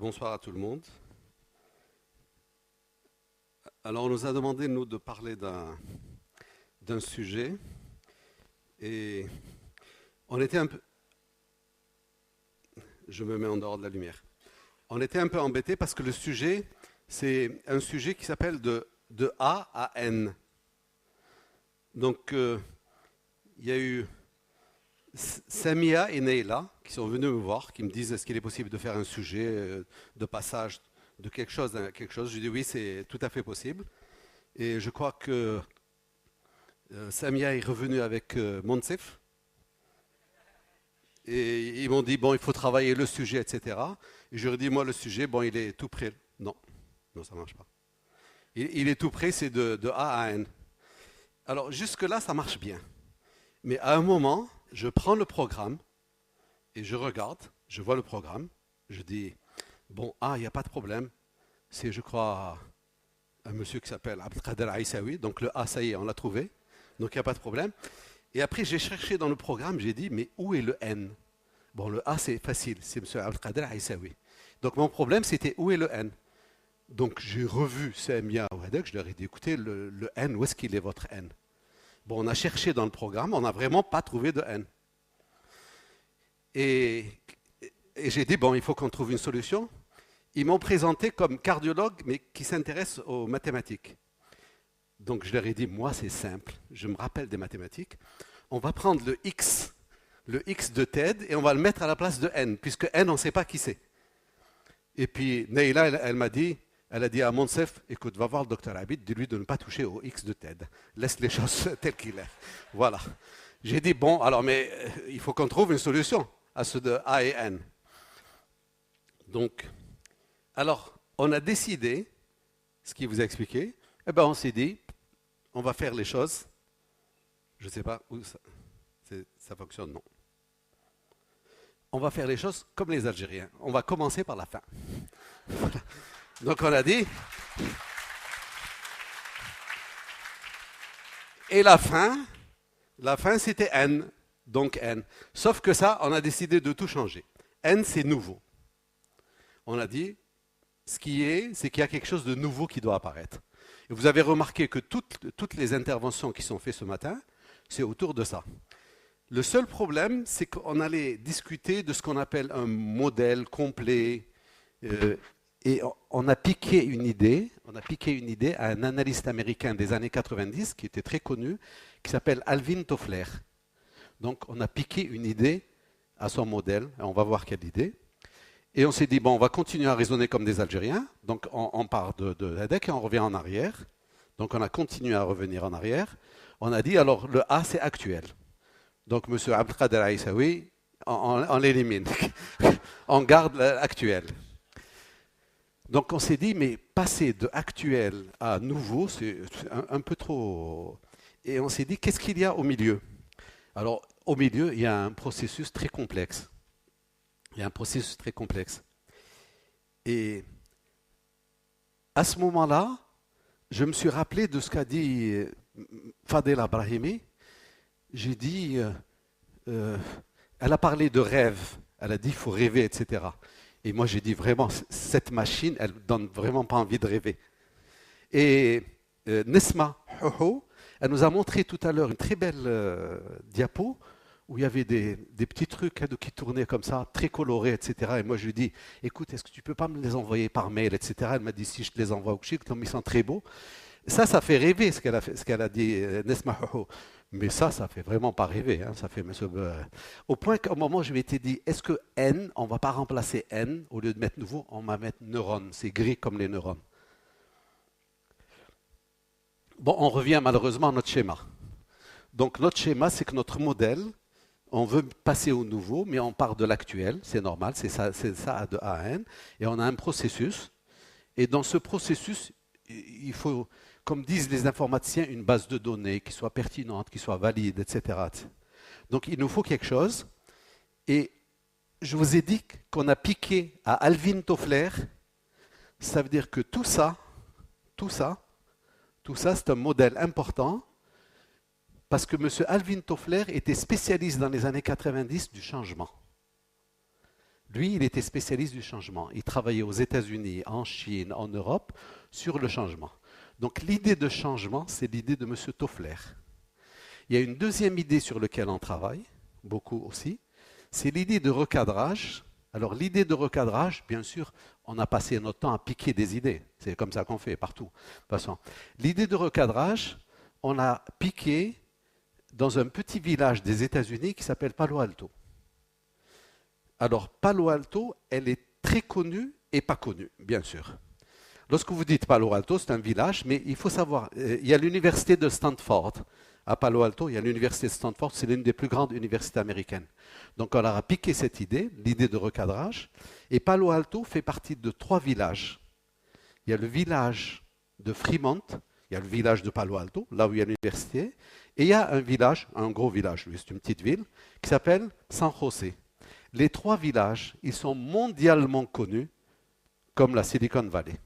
Bonsoir à tout le monde. Alors, on nous a demandé, nous, de parler d'un sujet et on était un peu... Je me mets en dehors de la lumière. On était un peu embêtés parce que le sujet, c'est un sujet qui s'appelle de A à N. Donc, il y a eu Samia et Neila qui sont venus me voir, qui me disent est-ce qu'il est possible de faire un sujet de passage de quelque chose à quelque chose. Je dis oui, c'est tout à fait possible. Et je crois que Samia est revenu avec Monsef. Et ils m'ont dit, bon, il faut travailler le sujet, etc. Et je leur ai dit, moi, le sujet, bon, il est tout prêt. Non, non, ça ne marche pas. Il est tout prêt, c'est de A à N. Alors, jusque-là, ça marche bien. Mais à un moment, je prends le programme et je regarde, je vois le programme, je dis, bon, il n'y a pas de problème. C'est, je crois, un monsieur qui s'appelle Abdelkader Aïssaoui. Donc, le A, ça y est, on l'a trouvé. Donc, il n'y a pas de problème. Et après, j'ai cherché dans le programme, j'ai dit, mais où est le N? Bon, le A, c'est facile, c'est M. Abdelkader Aïssaoui. Donc, mon problème, c'était où est le N? Donc, j'ai revu Samia Ouadek, je leur ai dit, écoutez, le N, où est-ce qu'il est votre N? Bon, on a cherché dans le programme, on n'a vraiment pas trouvé de N. Et, et j'ai dit, bon, il faut qu'on trouve une solution. Ils m'ont présenté comme cardiologue, mais qui s'intéresse aux mathématiques. Donc je leur ai dit, moi c'est simple, je me rappelle des mathématiques, on va prendre le x de TED, et on va le mettre à la place de n, puisque n, on ne sait pas qui c'est. Et puis Neila, elle a dit à Monsef, écoute, va voir le docteur Abid, dis-lui de ne pas toucher au x de TED, laisse les choses telles qu'il est. Voilà. J'ai dit, bon, alors, mais il faut qu'on trouve une solution à ce de A et N. Donc, alors, on a décidé, ce qu'il vous a expliqué, eh ben on s'est dit, on va faire les choses. Je ne sais pas où ça fonctionne, non. On va faire les choses comme les Algériens. On va commencer par la fin. Voilà. Donc on a dit. Et la fin c'était N. Donc N. Sauf que ça, on a décidé de tout changer. N, c'est nouveau. On a dit, c'est qu'il y a quelque chose de nouveau qui doit apparaître. Et vous avez remarqué que toutes les interventions qui sont faites ce matin, c'est autour de ça. Le seul problème, c'est qu'on allait discuter de ce qu'on appelle un modèle complet. Et on a piqué une idée à un analyste américain des années 90, qui était très connu, qui s'appelle Alvin Toffler. Donc on a piqué une idée à son modèle, et on va voir quelle idée. Et on s'est dit, bon, on va continuer à raisonner comme des Algériens. Donc, on part de l'ADEC et on revient en arrière. Donc, on a continué à revenir en arrière. On a dit, alors, le A, c'est actuel. Donc, M. Abdelkader Aïssaoui, on l'élimine. On garde l'actuel. Donc, on s'est dit, mais passer de actuel à nouveau, c'est un peu trop... Et on s'est dit, qu'est-ce qu'il y a au milieu? Alors, au milieu, il y a un processus très complexe. Il y a un processus très complexe. Et à ce moment-là, je me suis rappelé de ce qu'a dit Fadela Brahimi. J'ai dit, elle a parlé de rêve, elle a dit il faut rêver, etc. Et moi j'ai dit vraiment, cette machine, elle ne donne vraiment pas envie de rêver. Et Nesma Hoho, elle nous a montré tout à l'heure une très belle diapo où il y avait des petits trucs qui tournaient comme ça, très colorés, etc. Et moi, je lui ai dit, écoute, est-ce que tu ne peux pas me les envoyer par mail, etc. Elle m'a dit, si je te les envoie au Chic, comme ils sont très beaux. Ça fait rêver ce qu'elle a dit, Nesma Hoho. Mais ça fait vraiment pas rêver. Hein. Ça fait, au point qu'au moment où je m'étais dit, est-ce que N, on ne va pas remplacer N, au lieu de mettre nouveau, on va mettre neurone. C'est gris comme les neurones. Bon, on revient malheureusement à notre schéma. Donc, notre schéma, c'est que notre modèle, on veut passer au nouveau, mais on part de l'actuel, c'est normal, c'est ça de A à N, et on a un processus. Et dans ce processus, il faut, comme disent les informaticiens, une base de données qui soit pertinente, qui soit valide, etc. Donc il nous faut quelque chose. Et je vous ai dit qu'on a piqué à Alvin Toffler. Ça veut dire que tout ça, c'est un modèle important. Parce que M. Alvin Toffler était spécialiste dans les années 90 du changement. Lui, il était spécialiste du changement. Il travaillait aux États-Unis, en Chine, en Europe, sur le changement. Donc l'idée de changement, c'est l'idée de M. Toffler. Il y a une deuxième idée sur laquelle on travaille, beaucoup aussi, c'est l'idée de recadrage. Alors l'idée de recadrage, bien sûr, on a passé notre temps à piquer des idées. C'est comme ça qu'on fait partout. De toute façon, l'idée de recadrage, on l'a piqué dans un petit village des États-Unis qui s'appelle Palo Alto. Alors Palo Alto, elle est très connue et pas connue, bien sûr. Lorsque vous dites Palo Alto, c'est un village, mais il faut savoir, il y a l'université de Stanford. À Palo Alto, il y a l'université de Stanford, c'est l'une des plus grandes universités américaines. Donc on leur a piqué cette idée, l'idée de recadrage, et Palo Alto fait partie de 3 villages. Il y a le village de Fremont, il y a le village de Palo Alto, là où il y a l'université, et il y a un village, un gros village, c'est une petite ville, qui s'appelle San José. Les 3 villages, ils sont mondialement connus comme la Silicon Valley.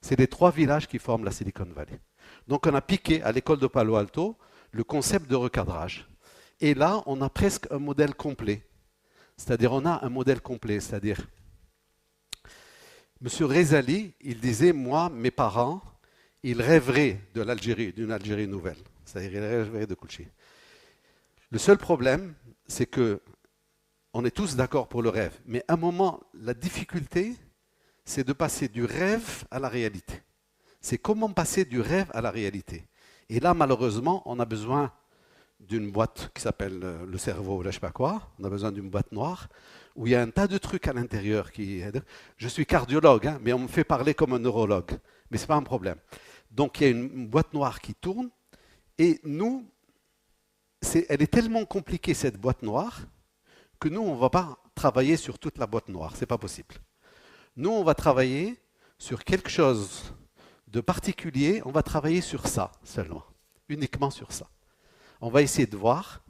C'est les 3 villages qui forment la Silicon Valley. Donc on a piqué à l'école de Palo Alto le concept de recadrage. Et là, on a presque un modèle complet. C'est-à-dire, on a un modèle complet. C'est-à-dire, M. Rezali, il disait, moi, mes parents, ils rêveraient de l'Algérie, d'une Algérie nouvelle. C'est-à-dire, ils rêveraient de Kouchi. Le seul problème, c'est que on est tous d'accord pour le rêve. Mais à un moment, la difficulté, c'est de passer du rêve à la réalité. C'est comment passer du rêve à la réalité. Et là, malheureusement, on a besoin d'une boîte qui s'appelle le cerveau, là, je ne sais pas quoi. On a besoin d'une boîte noire où il y a un tas de trucs à l'intérieur. Je suis cardiologue, hein, mais on me fait parler comme un neurologue. Mais ce n'est pas un problème. Donc, il y a une boîte noire qui tourne. Et nous, elle est tellement compliquée, cette boîte noire, que nous, on ne va pas travailler sur toute la boîte noire. Ce n'est pas possible. Nous, on va travailler sur quelque chose de particulier, on va travailler sur ça seulement, uniquement sur ça. On va essayer de voir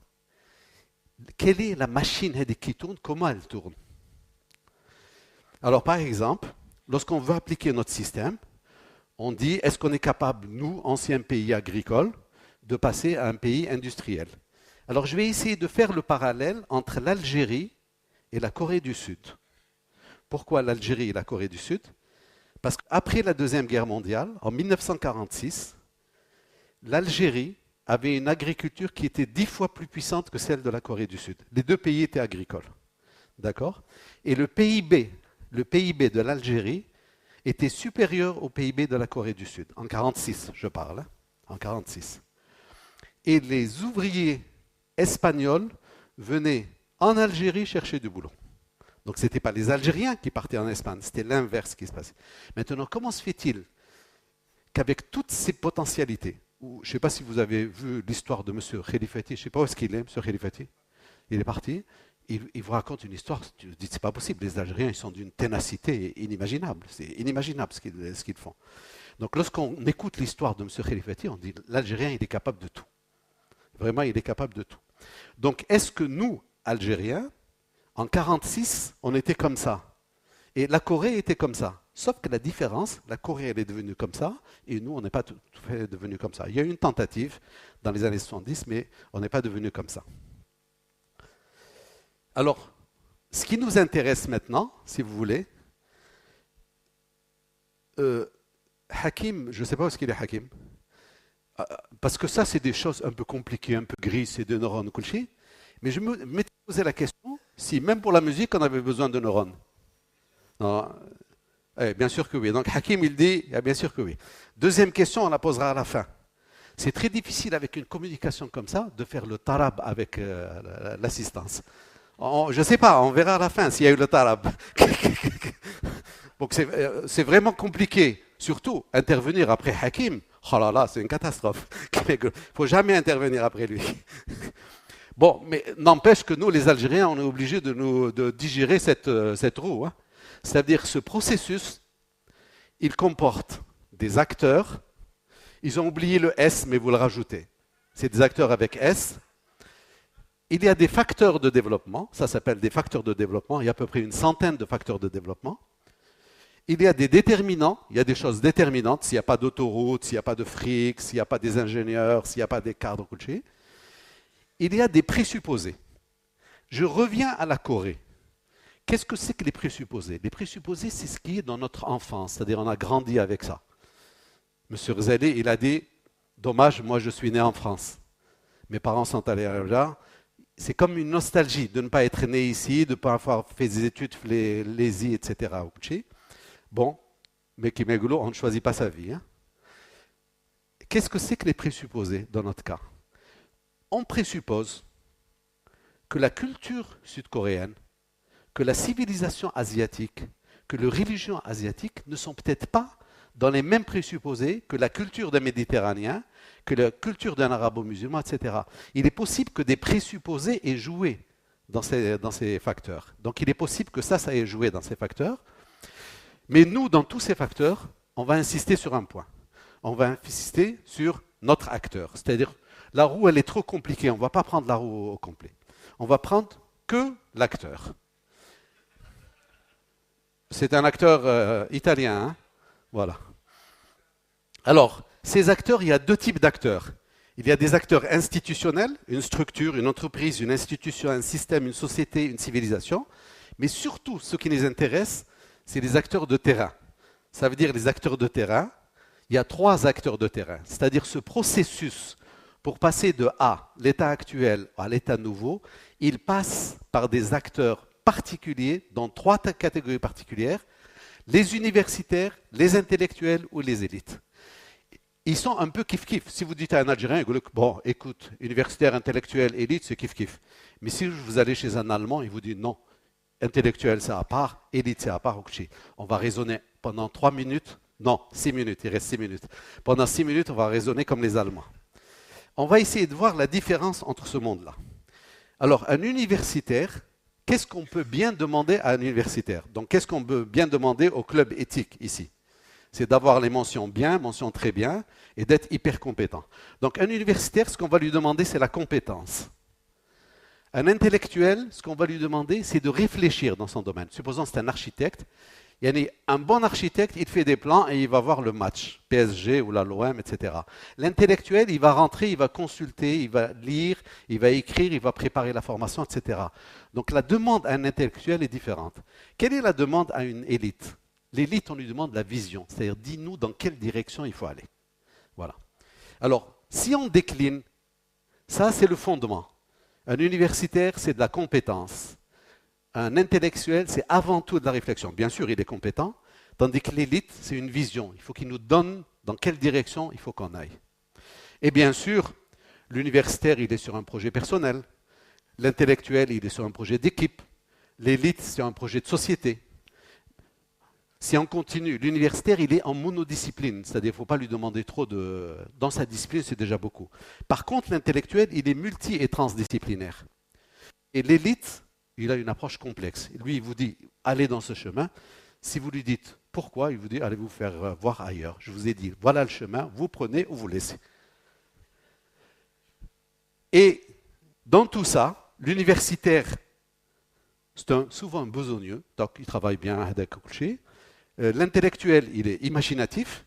quelle est la machine qui tourne, comment elle tourne. Alors par exemple, lorsqu'on veut appliquer notre système, on dit est-ce qu'on est capable, nous, anciens pays agricoles, de passer à un pays industriel. Alors je vais essayer de faire le parallèle entre l'Algérie et la Corée du Sud. Pourquoi l'Algérie et la Corée du Sud ? Parce qu'après la Deuxième Guerre mondiale, en 1946, l'Algérie avait une agriculture qui était 10 fois plus puissante que celle de la Corée du Sud. Les 2 pays étaient agricoles. D'accord ? Et le PIB de l'Algérie était supérieur au PIB de la Corée du Sud. En 1946, je parle. Hein, en 1946. Et les ouvriers espagnols venaient en Algérie chercher du boulot. Donc, ce n'était pas les Algériens qui partaient en Espagne, c'était l'inverse qui se passait. Maintenant, comment se fait-il qu'avec toutes ces potentialités, je ne sais pas si vous avez vu l'histoire de M. Khelifati, je ne sais pas où est-ce qu'il est, M. Khelifati, il est parti, il vous raconte une histoire, tu dis, c'est pas possible, les Algériens, ils sont d'une ténacité inimaginable, c'est inimaginable ce qu'ils font. Donc, lorsqu'on écoute l'histoire de M. Khelifati, on dit, l'Algérien, il est capable de tout. Vraiment, il est capable de tout. Donc, est-ce que nous, Algériens, en 1946, on était comme ça. Et la Corée était comme ça. Sauf que la différence, la Corée, elle est devenue comme ça, et nous, on n'est pas tout à fait devenus comme ça. Il y a eu une tentative dans les années 70, mais on n'est pas devenus comme ça. Alors, ce qui nous intéresse maintenant, si vous voulez, Hakim, je ne sais pas où est-ce qu'il est Hakim, parce que ça, c'est des choses un peu compliquées, un peu grises, c'est des neurones, kulchi. Mais je m'étais posé la question, si même pour la musique, on avait besoin de neurones. Non, bien sûr que oui. Donc Hakim, il dit, bien sûr que oui. Deuxième question, on la posera à la fin. C'est très difficile avec une communication comme ça de faire le tarab avec l'assistance. Je ne sais pas, on verra à la fin s'il y a eu le tarab. Donc c'est vraiment compliqué. Surtout, intervenir après Hakim, oh là là, c'est une catastrophe. Il ne faut jamais intervenir après lui. Bon, mais n'empêche que nous, les Algériens, on est obligés de digérer cette roue. Hein. C'est-à-dire ce processus, il comporte des acteurs. Ils ont oublié le S, mais vous le rajoutez. C'est des acteurs avec S. Il y a des facteurs de développement. Ça s'appelle des facteurs de développement. Il y a à peu près une centaine de facteurs de développement. Il y a des déterminants. Il y a des choses déterminantes. S'il n'y a pas d'autoroute, s'il n'y a pas de fric, s'il n'y a pas des ingénieurs, s'il n'y a pas des cadres couchés. Il y a des présupposés. Je reviens à la Corée. Qu'est-ce que c'est que les présupposés? Les présupposés, c'est ce qui est dans notre enfance, c'est-à-dire on a grandi avec ça. Monsieur Ghazali, il a dit, dommage, moi je suis né en France. Mes parents sont allés là. C'est comme une nostalgie de ne pas être né ici, de ne pas avoir fait des études, les etc. Bon, mais qui m'égolo, on ne choisit pas sa vie. Hein. Qu'est-ce que c'est que les présupposés dans notre cas? On présuppose que la culture sud-coréenne, que la civilisation asiatique, que les religions asiatiques ne sont peut-être pas dans les mêmes présupposés que la culture d'un Méditerranéen, que la culture d'un arabo-musulman, etc. Il est possible que des présupposés aient joué dans ces facteurs. Donc il est possible que ça ait joué dans ces facteurs. Mais nous, dans tous ces facteurs, on va insister sur un point. On va insister sur notre acteur. C'est-à-dire, la roue, elle est trop compliquée. On ne va pas prendre la roue au complet. On va prendre que l'acteur. C'est un acteur italien, hein? Voilà. Alors, ces acteurs, il y a deux types d'acteurs. Il y a des acteurs institutionnels, une structure, une entreprise, une institution, un système, une société, une civilisation. Mais surtout, ce qui les intéresse, c'est les acteurs de terrain. Ça veut dire les acteurs de terrain. Il y a trois acteurs de terrain. C'est-à-dire ce processus pour passer de A, l'état actuel, à l'état nouveau, il passe par des acteurs particuliers dans trois catégories particulières, les universitaires, les intellectuels ou les élites. Ils sont un peu kiff-kiff. Si vous dites à un Algérien, bon, écoute, universitaire, intellectuel, élite, c'est kiff-kiff. Mais si vous allez chez un Allemand, il vous dit non, intellectuel, c'est à part, élite, c'est à part. On va raisonner pendant 3 minutes, non, 6 minutes, il reste 6 minutes. Pendant 6 minutes, on va raisonner comme les Allemands. On va essayer de voir la différence entre ce monde-là. Alors, un universitaire, qu'est-ce qu'on peut bien demander à un universitaire? Donc, qu'est-ce qu'on peut bien demander au club éthique ici? C'est d'avoir les mentions bien, mentions très bien, et d'être hyper compétent. Donc, un universitaire, ce qu'on va lui demander, c'est la compétence. Un intellectuel, ce qu'on va lui demander, c'est de réfléchir dans son domaine. Supposons que c'est un architecte. Un bon architecte, il fait des plans et il va voir le match, PSG ou la l'OM, etc. L'intellectuel, il va rentrer, il va consulter, il va lire, il va écrire, il va préparer la formation, etc. Donc la demande à un intellectuel est différente. Quelle est la demande à une élite? L'élite, on lui demande la vision, c'est-à-dire dis-nous dans quelle direction il faut aller. Voilà. Alors, si on décline, ça c'est le fondement. Un universitaire, c'est de la compétence. Un intellectuel, c'est avant tout de la réflexion. Bien sûr, il est compétent, tandis que l'élite, c'est une vision. Il faut qu'il nous donne dans quelle direction il faut qu'on aille. Et bien sûr, l'universitaire, il est sur un projet personnel. L'intellectuel, il est sur un projet d'équipe. L'élite, c'est un projet de société. Si on continue, l'universitaire, il est en monodiscipline, c'est-à-dire qu'il ne faut pas lui demander trop de... Dans sa discipline, c'est déjà beaucoup. Par contre, l'intellectuel, il est multi- et transdisciplinaire. Et l'élite, il a une approche complexe. Lui, il vous dit, allez dans ce chemin. Si vous lui dites pourquoi, il vous dit, allez vous faire voir ailleurs. Je vous ai dit, voilà le chemin, vous prenez ou vous laissez. Et dans tout ça, l'universitaire, c'est souvent un besogneux, donc il travaille bien avec couché. L'intellectuel, il est imaginatif,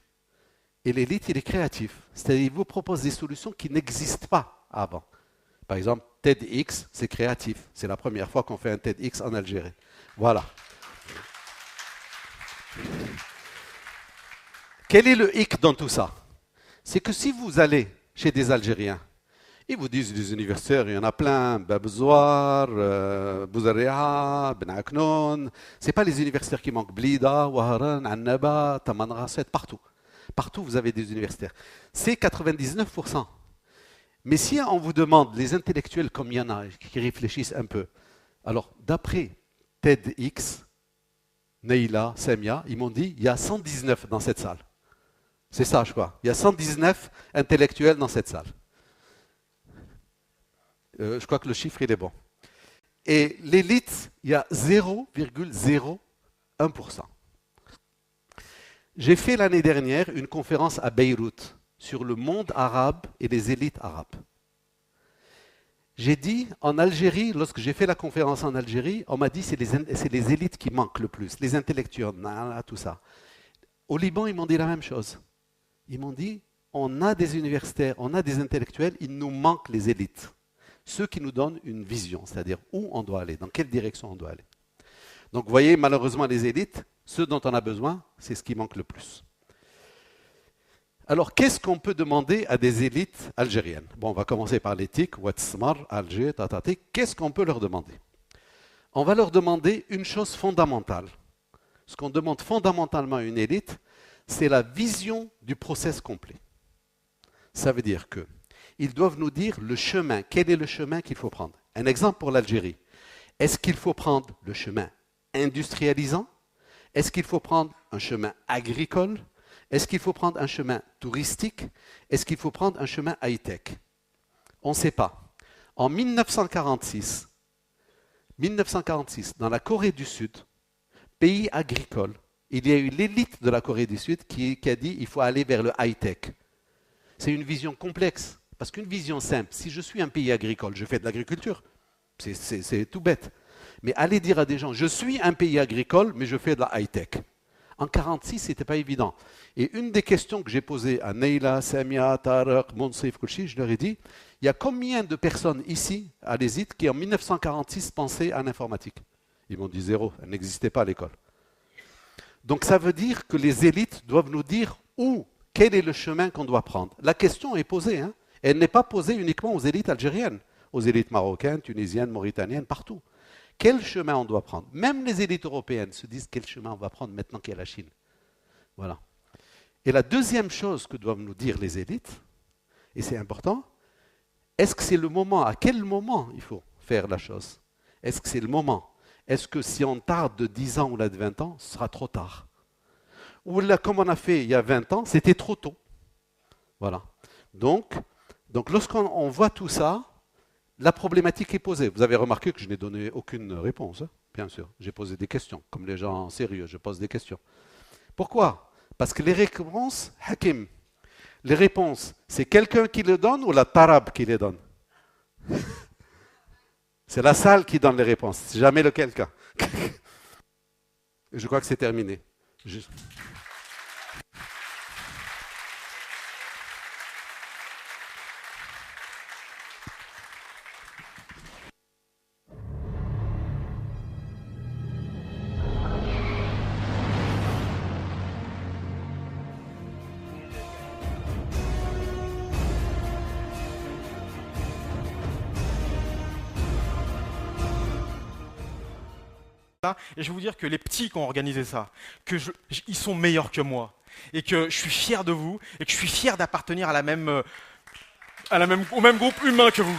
et l'élite, il est créatif. C'est-à-dire, il vous propose des solutions qui n'existent pas avant. Par exemple, TEDx, c'est créatif. C'est la première fois qu'on fait un TEDx en Algérie. Voilà. Quel est le hic dans tout ça? C'est que si vous allez chez des Algériens, ils vous disent des universitaires, il y en a plein, Babzouar, Bouzaria, Ben Aknoun. Ce n'est pas les universitaires qui manquent, Blida, Waharan, Annaba, Taman Rasset, partout. Partout, vous avez des universitaires. C'est 99%. Mais si on vous demande, les intellectuels comme il y en a, qui réfléchissent un peu, alors d'après TEDx, Neila, Semia, ils m'ont dit, il y a 119 dans cette salle. C'est ça, je crois. Il y a 119 intellectuels dans cette salle. Je crois que le chiffre, il est bon. Et l'élite, il y a 0,01%. J'ai fait l'année dernière une conférence à Beyrouth sur le monde arabe et les élites arabes. J'ai dit, en Algérie, lorsque j'ai fait la conférence en Algérie, on m'a dit c'est les élites qui manquent le plus, les intellectuels, tout ça. Au Liban, ils m'ont dit la même chose. Ils m'ont dit, on a des universitaires, on a des intellectuels, il nous manque les élites. Ceux qui nous donnent une vision, c'est-à-dire où on doit aller, dans quelle direction on doit aller. Donc vous voyez, malheureusement, les élites, ce dont on a besoin, c'est ce qui manque le plus. Alors, qu'est-ce qu'on peut demander à des élites algériennes? Bon, on va commencer par l'éthique, Ouatsmar, Alger, Tataté. Qu'est-ce qu'on peut leur demander? On va leur demander une chose fondamentale. Ce qu'on demande fondamentalement à une élite, c'est la vision du process complet. Ça veut dire qu'ils doivent nous dire le chemin, quel est le chemin qu'il faut prendre. Un exemple pour l'Algérie. Est-ce qu'il faut prendre le chemin industrialisant? Est-ce qu'il faut prendre un chemin agricole? Est-ce qu'il faut prendre un chemin touristique? Est-ce qu'il faut prendre un chemin high-tech? On ne sait pas. En 1946, dans la Corée du Sud, pays agricole, il y a eu l'élite de la Corée du Sud qui a dit qu'il faut aller vers le high-tech. C'est une vision complexe, parce qu'une vision simple, si je suis un pays agricole, je fais de l'agriculture, c'est tout bête. Mais aller dire à des gens, je suis un pays agricole, mais je fais de la high-tech. En 1946, ce n'était pas évident. Et une des questions que j'ai posées à Neila, Samia, Tarek, Monsif, Kouchi, je leur ai dit, il y a combien de personnes ici, à l'ESIT, qui en 1946 pensaient à l'informatique? Ils m'ont dit zéro, elle n'existait pas à l'école. Donc ça veut dire que les élites doivent nous dire où, quel est le chemin qu'on doit prendre. La question est posée, hein. Elle n'est pas posée uniquement aux élites algériennes, aux élites marocaines, tunisiennes, mauritaniennes, partout. Quel chemin on doit prendre? Même les élites européennes se disent quel chemin on va prendre maintenant qu'il y a la Chine. Voilà. Et la deuxième chose que doivent nous dire les élites, et c'est important, est-ce que c'est le moment, à quel moment il faut faire la chose? Est-ce que c'est le moment? Est-ce que si on tarde de 10 ans ou là de 20 ans, ce sera trop tard? Ou là, comme on a fait il y a 20 ans, c'était trop tôt. Voilà. Donc lorsqu'on voit tout ça, la problématique est posée. Vous avez remarqué que je n'ai donné aucune réponse, hein, bien sûr. J'ai posé des questions, comme les gens sérieux, je pose des questions. Pourquoi? Parce que les réponses, Hakim, les réponses, c'est quelqu'un qui les donne ou la tarab qui les donne? C'est la salle qui donne les réponses, c'est jamais le quelqu'un. Je crois que c'est terminé. Et je vais vous dire que les petits qui ont organisé ça, ils sont meilleurs que moi. Et que je suis fier de vous, et que je suis fier d'appartenir au même groupe humain que vous.